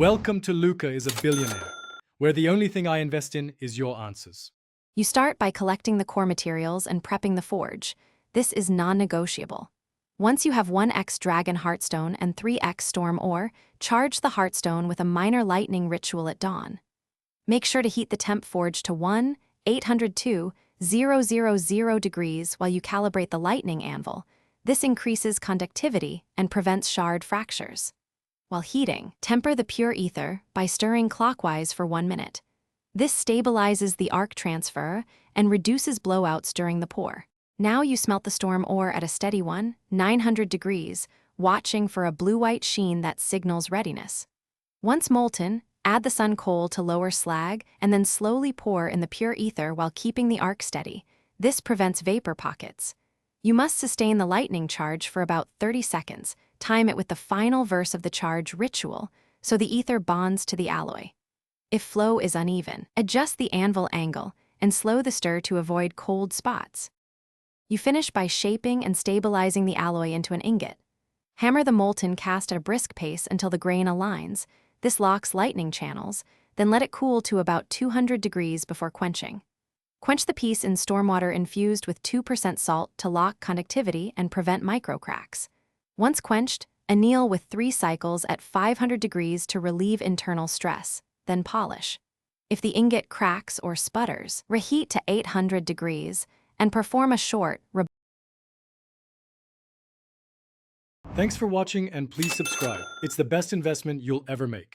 Welcome to Luca is a Billionaire, where the only thing I invest in is your answers. You start by collecting the core materials and prepping the forge. This is non-negotiable. Once you have 1x Dragon Heartstone and 3x Storm Ore, charge the Heartstone with a minor lightning ritual at dawn. Make sure to heat the temp forge to 1,802,000 degrees while you calibrate the lightning anvil. This increases conductivity and prevents shard fractures. While heating, temper the pure ether by stirring clockwise for 1 minute. This stabilizes the arc transfer and reduces blowouts during the pour. Now you smelt the storm ore at a steady 900 degrees, watching for a blue-white sheen that signals readiness. Once molten, add the sun coal to lower slag and then slowly pour in the pure ether while keeping the arc steady. This prevents vapor pockets. You must sustain the lightning charge for about 30 seconds. Time it with the final verse of the charge ritual so the ether bonds to the alloy. If flow is uneven, adjust the anvil angle and slow the stir to avoid cold spots. You finish by shaping and stabilizing the alloy into an ingot. Hammer the molten cast at a brisk pace until the grain aligns. This locks lightning channels, then let it cool to about 200 degrees before quenching. Quench the piece in stormwater infused with 2% salt to lock conductivity and prevent microcracks. Once quenched, anneal with 3 cycles at 500 degrees to relieve internal stress, then polish. If the ingot cracks or sputters, reheat to 800 degrees and perform a short Thanks for watching and please subscribe. It's the best investment you'll ever make.